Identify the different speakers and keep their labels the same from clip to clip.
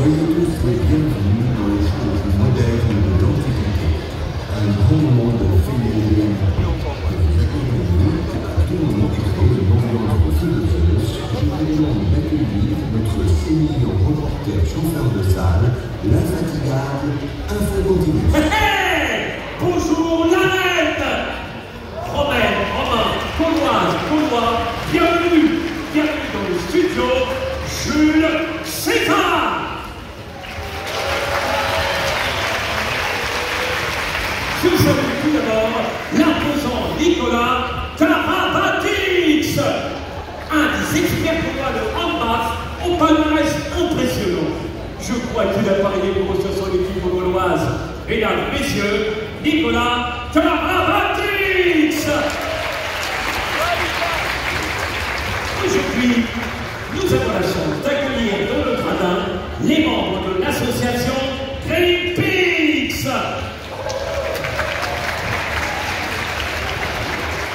Speaker 1: Soyez tous les bienvenus dans les champs les plus modernes de l'Antiquité. Un grand moment de féminité que vous accompagnez à tout moment créer une ambiance aussi de Zeus. Je vous demande d'accueillir notre senior reporter chauffeur de salle, l'infatigable Infocontinus.
Speaker 2: Bonjour Lanette, Romaine, Romain, Gauloise, Gaulois, bienvenue dans le studio Jules César. Je salue tout d'abord l'imposant Nicolas Karabatix, un des experts gaulois de handball au palmarès impressionnant. Je crois qu'il a parié pour ce sont l'équipe gauloise. Mesdames, messieurs, Nicolas Karabatix. Aujourd'hui, nous avons la chance d'accueillir dans le gradin les membres de l'association Greenpeace.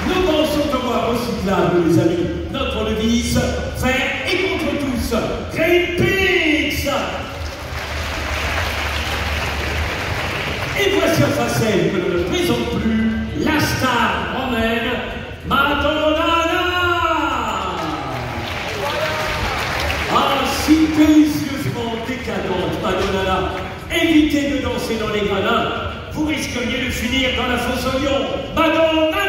Speaker 2: Nous pensons devoir recyclable, les amis. Notre devise, faire et contre tous. Greenpeace. Et voici en scène que ne le présente plus la star romaine Madonna. Ah, si délicieusement décadente Madonna, évitez de danser dans les gradins, vous risqueriez de finir dans la fosse au lion. Madonna.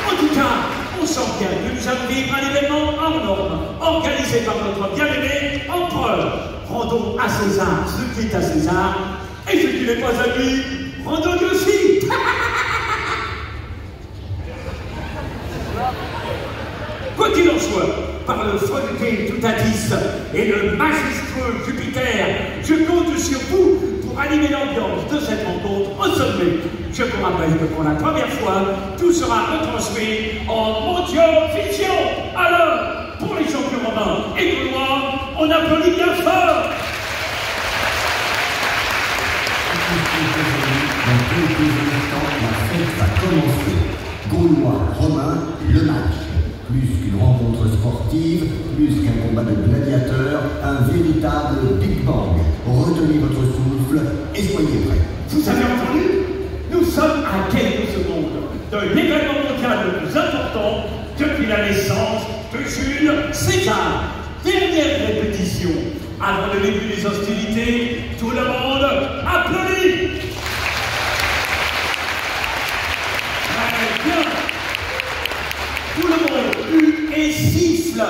Speaker 2: En tout cas, on sent bien que nous allons vivre un événement hors norme, organisé par notre bien-aimé empereur. Rendons à César ce qui est à César, et ce qui n'est pas à lui, rendons-lui aussi. Quoi qu'il en soit, par le folleté tout à 10 et le majestueux Jupiter, je compte sur vous pour animer l'ambiance de cette rencontre au sommet. Je vous rappelle que pour la première fois, tout sera retransmis en audio-vision. Alors, pour les champions romains et gaulois, on applaudit bien fort.
Speaker 1: Dans quelques instants, la fête va commencer. Gaulois, Romains, le match. Plus qu'une rencontre sportive, plus qu'un combat de gladiateurs, un véritable Big Bang. Retenez votre souffle et soyez prêts.
Speaker 2: Vous avez entendu? Nous sommes à quelques secondes de l'événement mondial le plus important depuis la naissance de Jules César. Dernière répétition. Avant le début des hostilités, tout le monde applaudit. Très bien. Tout le monde hue et siffle.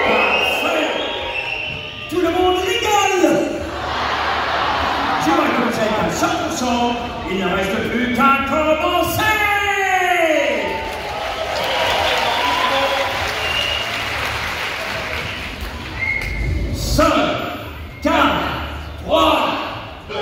Speaker 2: Parfait. Tout le monde rigole. Je vois que vous êtes à 100%. Il ne reste plus qu'à commencer. 5, 4, 3, 2,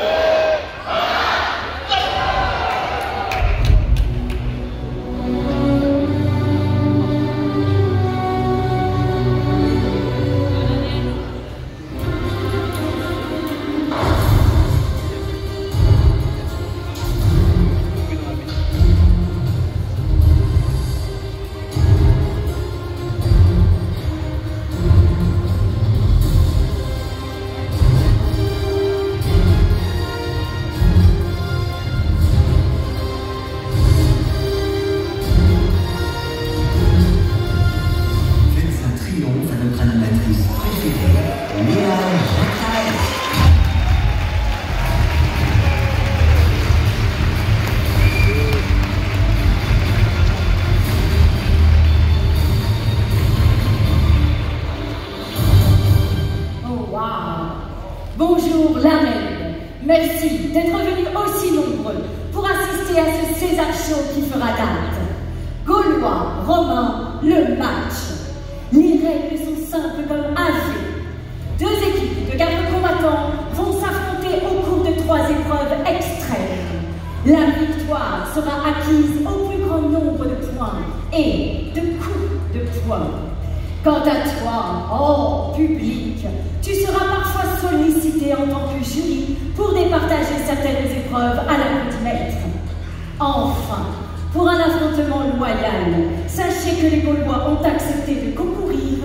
Speaker 3: Enfin, pour un affrontement loyal. Sachez que les Gaulois ont accepté de concourir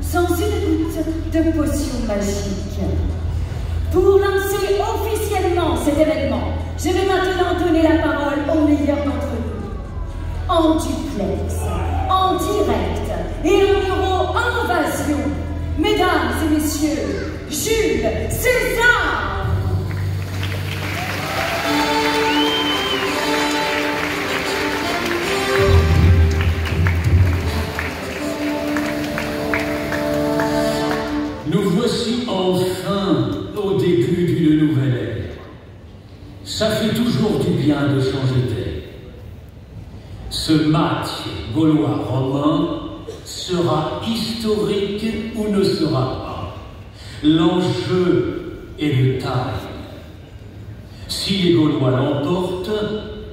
Speaker 3: sans une goutte de potion magique. Pour lancer officiellement cet événement, je vais maintenant donner la parole aux meilleurs d'entre nous. En duplex, en direct et en euro-invasion, mesdames et messieurs, Jules César!
Speaker 2: Nous voici enfin au début d'une nouvelle ère. Ça fait toujours du bien de changer d'air. Ce match gaulois-romain sera historique ou ne sera pas. L'enjeu est de taille. Si les Gaulois l'emportent,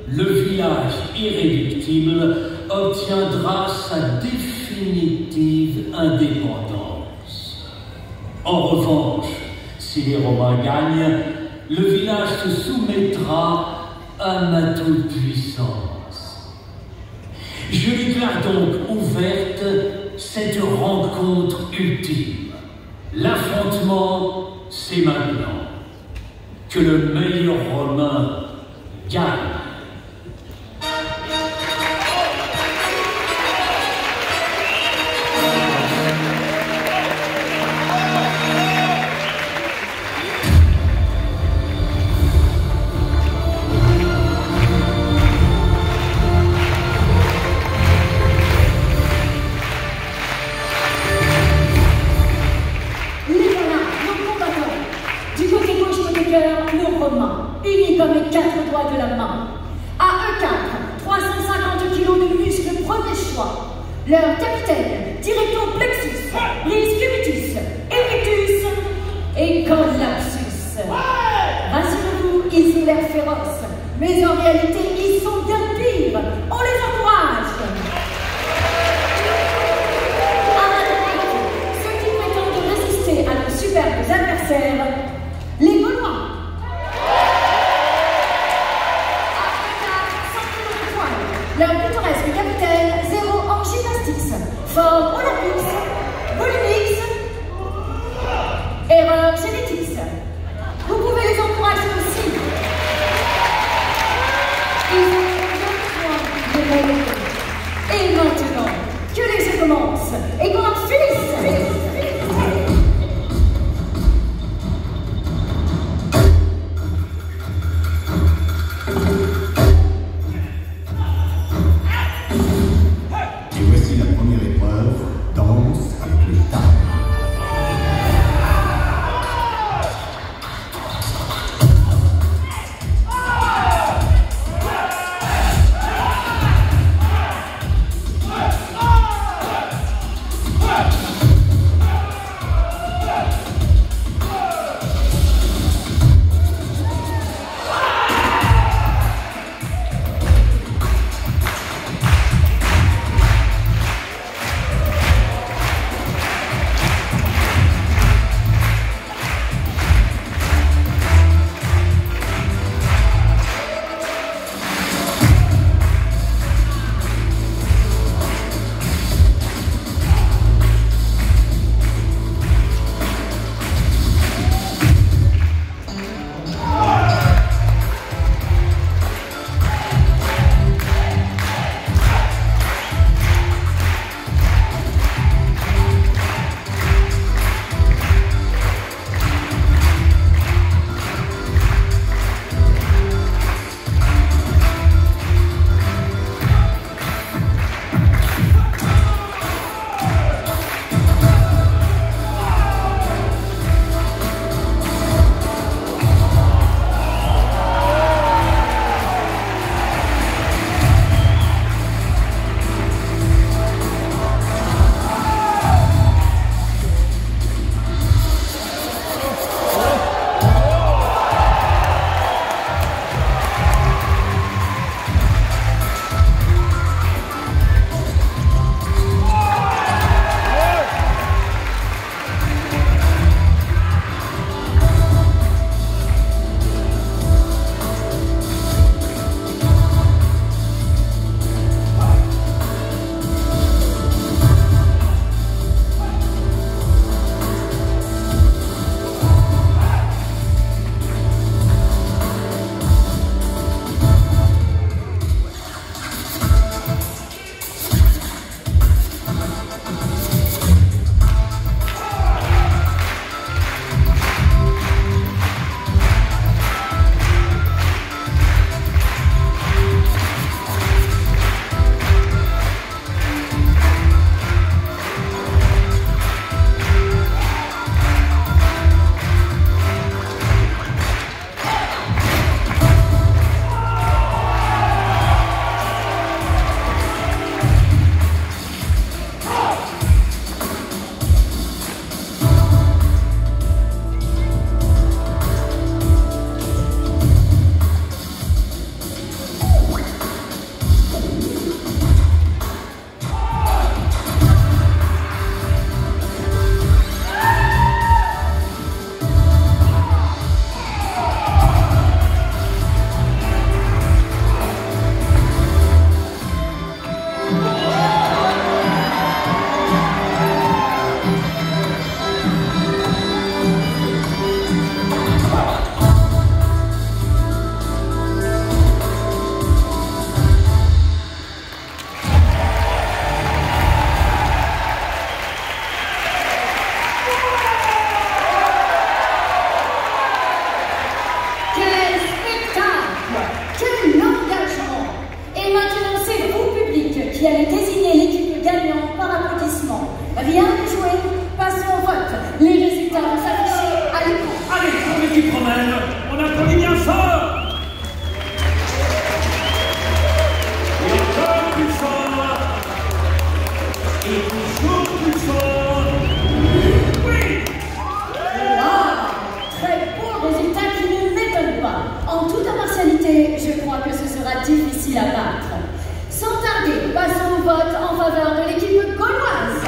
Speaker 2: le village irréductible obtiendra sa définitive indépendance. En revanche, si les Romains gagnent, le village se soumettra à ma toute-puissance. Je déclare donc ouverte cette rencontre ultime. L'affrontement, c'est maintenant. Que le meilleur Romain gagne.
Speaker 3: Le Romain, unis comme les 4 doigts de la main. À E4, 350 kilos de muscles premier choix. Leur capitaine, Directo Plexus, Lis Cubitus, Evictus et Collapsus. Rassurez-vous, ils ont l'air féroces, mais en réalité, ils sont bien pires. On les encourage. Ceux qui prétendent résister à nos superbes adversaires, les Gaulois. Leur pittoresque capitaine, 0 en gymnastics, fort Olympics, Volumix, erreur génétique. Vous pouvez les encourager aussi. Ils ont besoin de rêver. Et maintenant, que les jeux commencent et qu'on en finisse. qui allait désigner l'équipe gagnante par applaudissement. Rien n'est joué, passons au vote. Les résultats vont s'afficher à l'écran.
Speaker 2: Allez, pour l'équipe romaine, on applaudit bien fort. Et encore plus fort. Et toujours plus fort. Oui.
Speaker 3: Très beau résultat qui ne m'étonne pas. En toute impartialité, je crois que ce sera difficile à battre. Sans tarder, passons au vote en faveur de l'équipe gauloise.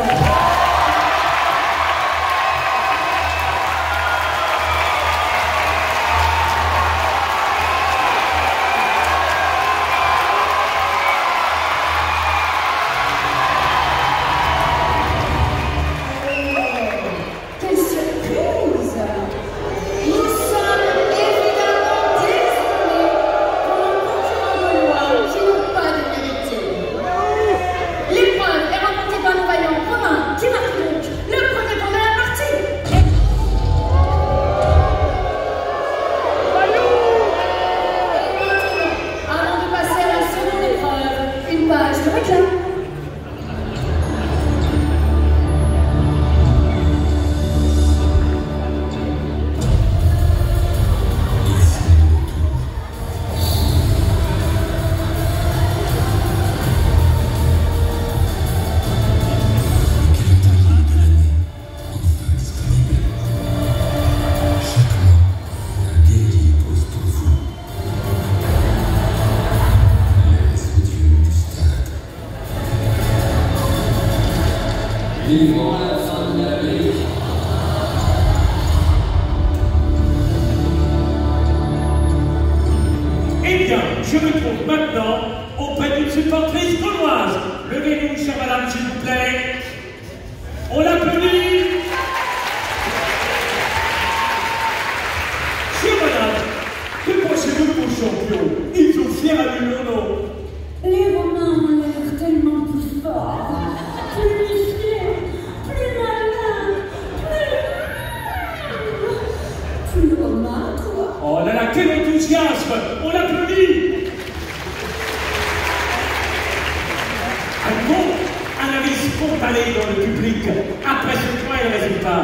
Speaker 2: Eh bien, je me trouve maintenant auprès d'une supportrice gauloise. Levez-vous, chère madame, s'il vous plaît. On l'applaudit. Chère madame, que pensez-vous de vos champions? Ils ont fiers à l'Ulono.
Speaker 3: Les Romains ont l'air tellement plus forts, plus musclés, plus malins, plus romains, quoi.
Speaker 2: Oh là là, quel enthousiasme! On l'applaudit! Un avis spontané dans le public. Après ce point et le résultat.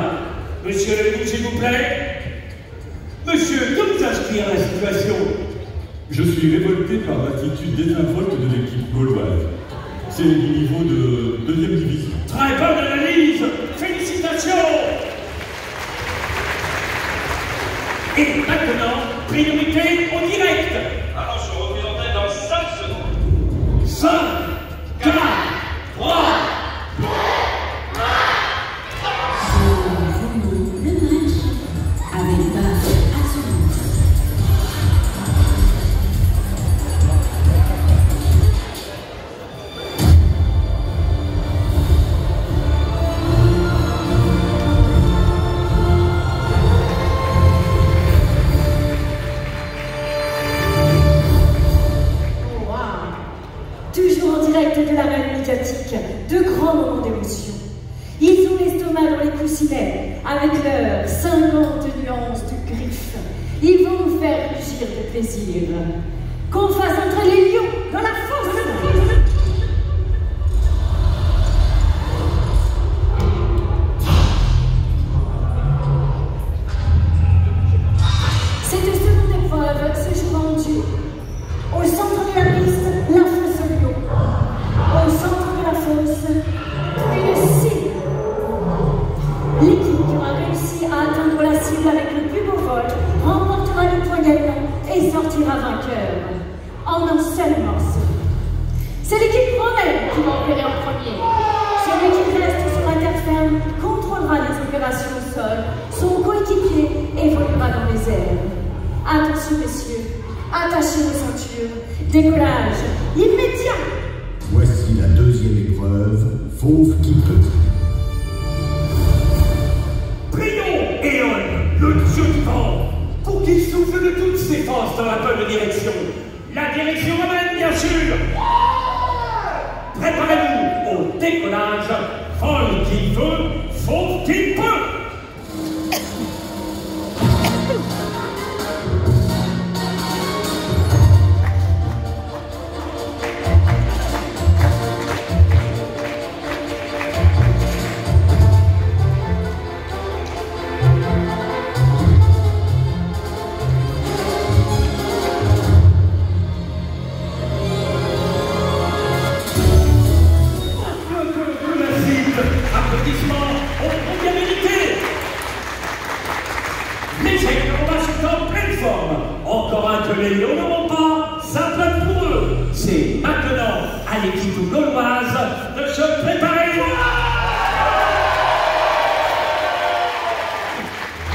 Speaker 2: Monsieur Ledoux, s'il vous plaît. Monsieur, que vous inspire la situation?
Speaker 1: Je suis révolté par l'attitude désinvolte de l'équipe gauloise. C'est du niveau de 2e division.
Speaker 2: Très bonne analyse. Félicitations. Et maintenant, priorité au direct.
Speaker 4: Alors je reviendrai dans 5 secondes.
Speaker 2: 5, 4, 3.
Speaker 3: De l'arène médiatique, de grands moments d'émotion. Ils ont l'estomac dans les coussinets, avec leurs 50 nuances de griffes. Ils vont nous faire rugir de plaisir. Qu'on fasse entrer les lions dans la fosse. Cette seconde épreuve se joue en duo. Au centre de la piste, la fosse au lion. Au centre de la fosse, une cible. L'équipe qui aura réussi à atteindre la cible avec le plus beau vol remportera le point gagnant et sortira vainqueur en un seul morceau. C'est l'équipe romaine qui va opérer en premier. Celui qui reste sur la terre ferme contrôlera les opérations au sol. Son coéquipier évoluera dans les airs. Attention messieurs, attachez vos ceintures. Décollage immédiat.
Speaker 1: Voici la 2e épreuve, Fauve qui peut.
Speaker 2: Prions Éon, le dieu du vent, pour qu'il souffle de toutes ses forces dans la bonne direction. La direction romaine, bien sûr. Préparez-vous au décollage. Vol qui veut, fauve qui peut. gauloises de se préparer.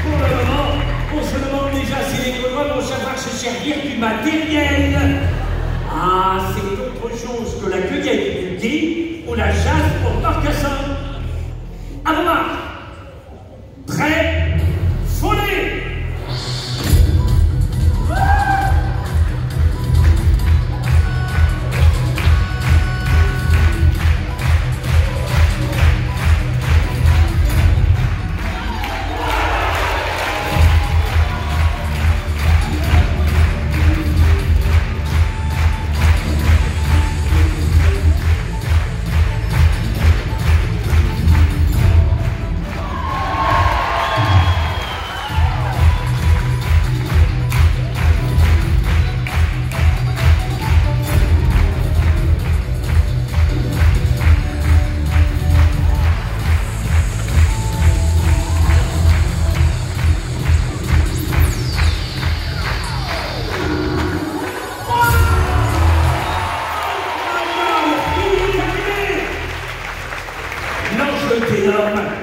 Speaker 2: Pour le moment, on se demande déjà si les Gaulois vont savoir se servir du matériel. Ah, c'est autre chose que la cueillette du gué ou la chasse au marcassin. À vos marques. Prêt, voler.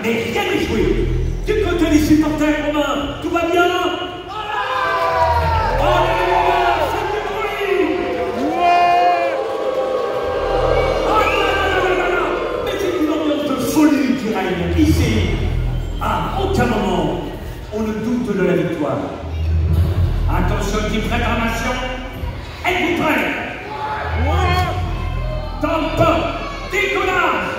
Speaker 2: Mais rien n'est joué. Du côté des supporters romains, tout va bien? Oh là là, c'est du bruit! Oh là là là! Mais c'est une ambiance de folie qui règne ici. À aucun moment, on ne doute de la victoire. Attention, petite préparation. Êtes-vous prêts? Tempo, décollage!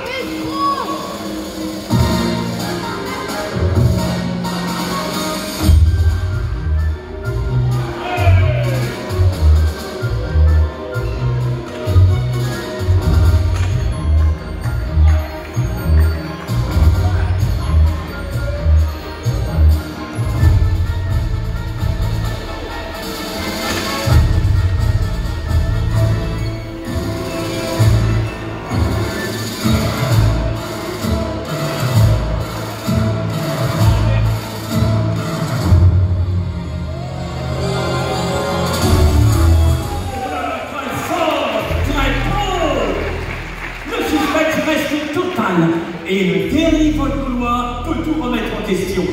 Speaker 2: Et le dernier vol gaulois peut tout remettre en question.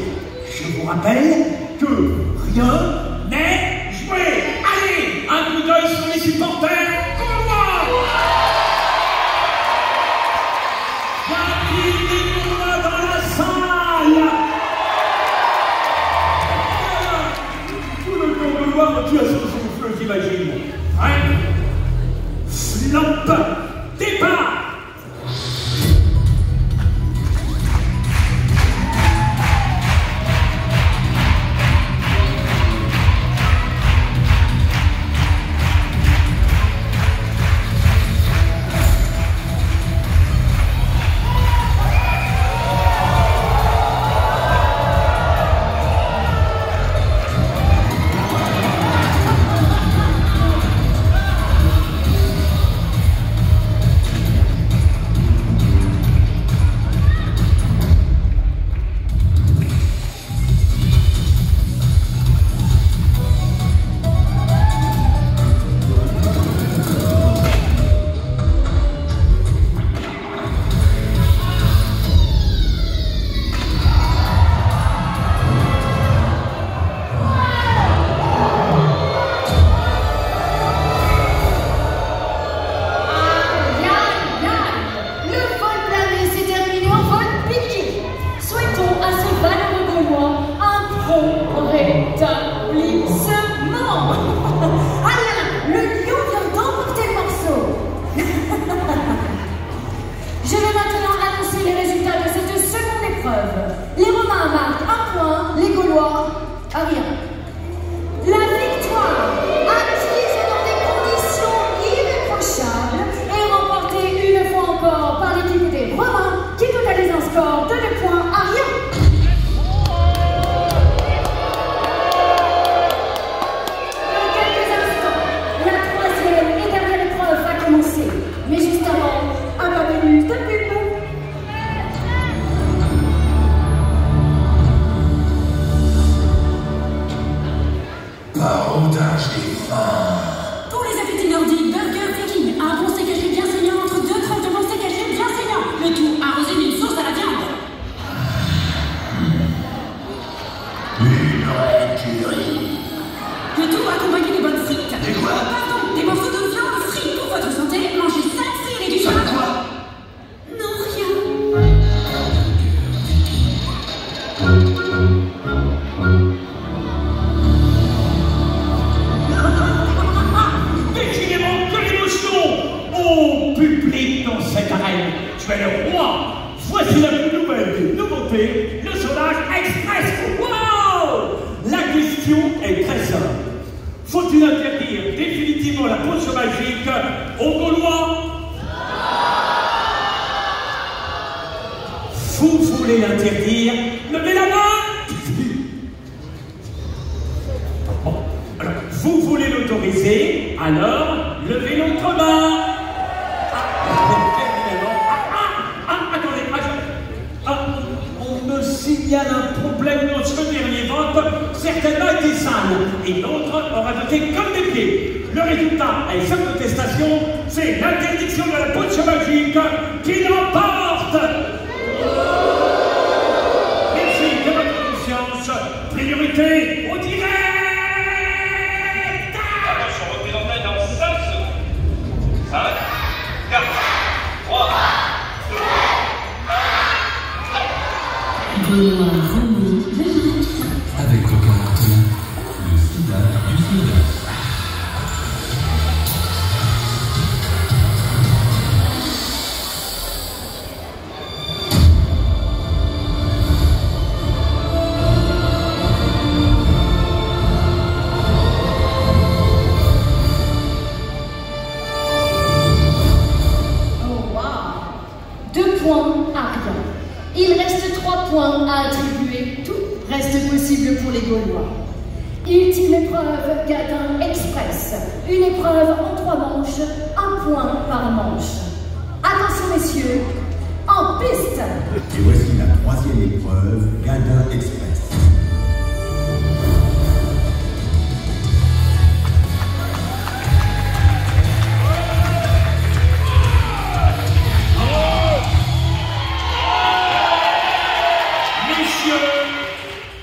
Speaker 2: Je vous rappelle que rien n'est joué. Allez, un coup d'œil sur les supporters gaulois. Y a-t-il des Gaulois dans la salle? Tout le camp gaulois retient son souffle, j'imagine. Hein? Flop, départ.
Speaker 3: Les Romains marquent un point, les Gaulois à rien. La victoire, acquise dans des conditions irréprochables, est remportée une fois encore par l'équipe des Romains qui totalise un score de 2 points à rien. Dans quelques instants, la troisième et dernière épreuve va commencer. Mais juste avant, un pas bonus de pub.
Speaker 1: Barodage des fins.
Speaker 5: Pour les appétits nordiques, Burger Viking, un bon steak haché bien saignant entre 2,30 €
Speaker 2: règne, tu es le roi. Voici la plus nouvelle des nouveautés, le soudage express. Wow! La question est très simple. Faut-il interdire définitivement la potion magique aux Gaulois? Vous voulez l'interdire? Levez la main! Bon, alors, vous voulez l'autoriser? Alors, levez l'autre main! On me signale un problème dans ce dernier vote. Certaines mains étaient sales et d'autres auraient voté comme des pieds. Le résultat est cette contestation, c'est l'interdiction de la potion magique qui l'emporte. Merci de votre conscience. Priorité au direct.
Speaker 4: Attention, reprise en tête dans 5 secondes. 5, 4, 3, 2, 1.
Speaker 1: Avec Roca Martin, le soudage du soudage.
Speaker 3: Oh wow! 2 points à rien. Il reste 3 points à attribuer. Tout reste possible pour les Gaulois. Ultime épreuve, Gadin Express. Une épreuve en 3 manches, 1 point par manche. Attention messieurs, en piste!
Speaker 1: Et voici la 3e épreuve, Gadin Express.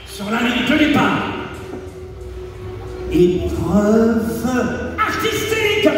Speaker 2: Sur la ligne de départ. Épreuve artistique.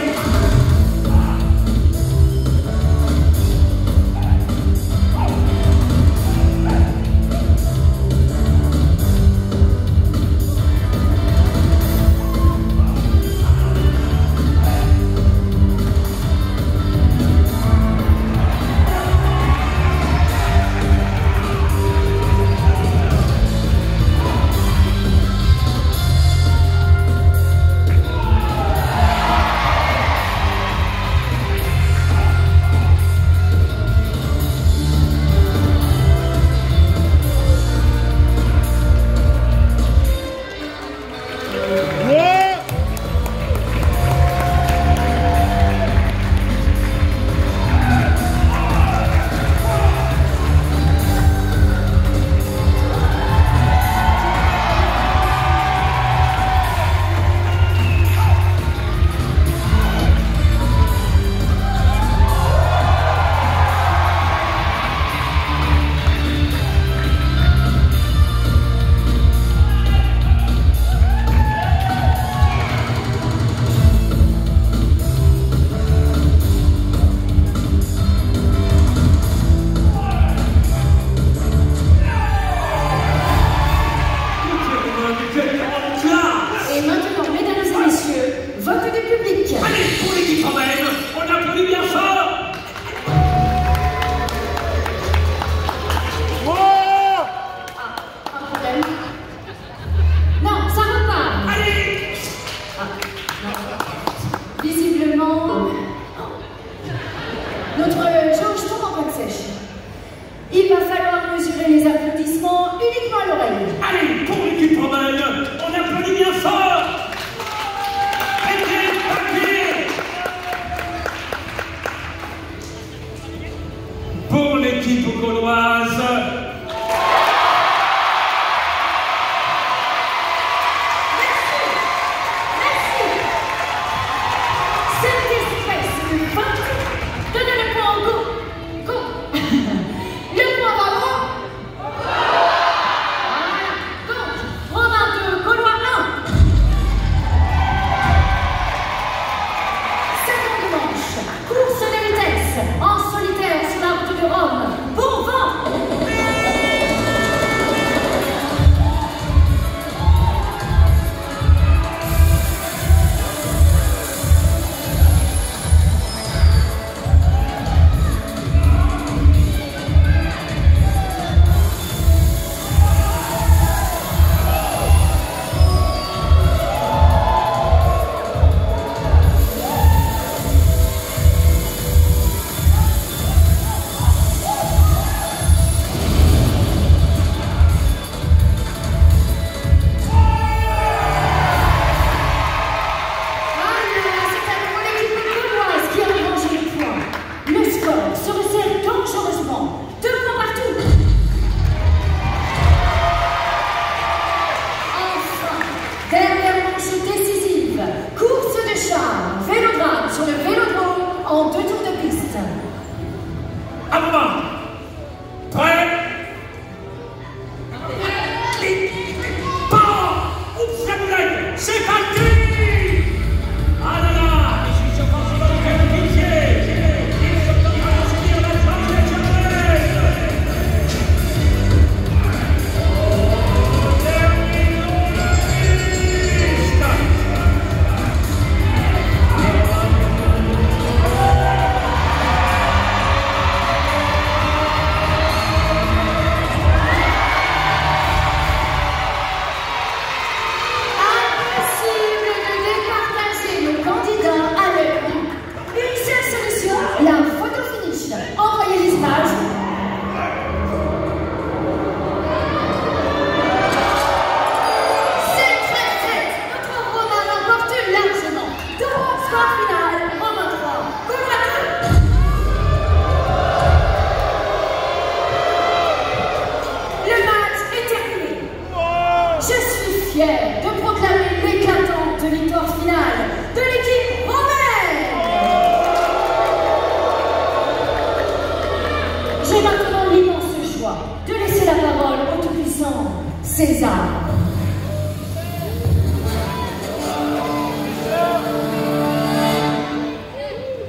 Speaker 3: j'ai maintenant l'immense joie de laisser la parole au tout-puissant César.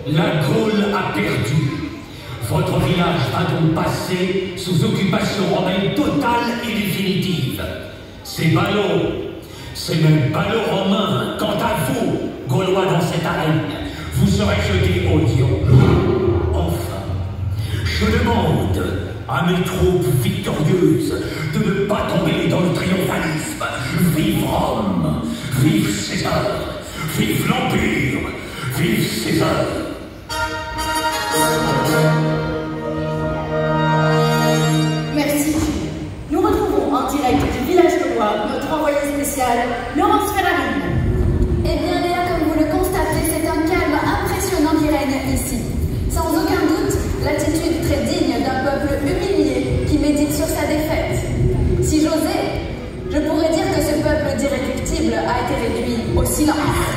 Speaker 2: La Gaule a perdu. Votre village va donc passer sous occupation romaine totale et définitive. C'est ballot. C'est même ballot romain. Quant à vous, Gaulois dans cette arène, vous serez jetés au lion. Enfin, je demande à mes troupes victorieuses de ne pas tomber dans le triomphalisme. Vive Rome, vive César, vive l'Empire, vive César.
Speaker 3: Merci. Nous retrouvons en direct du village gaulois notre envoyé spécial, Laurence Ferrari.
Speaker 5: Eh bien, Léa, comme vous le constatez, c'est un calme impressionnant qui règne ici. Sans aucun doute, l'attitude très digne d'un peuple humilié qui médite sur sa défaite. Si j'osais, je pourrais dire que ce peuple d'irréductibles a été réduit au silence.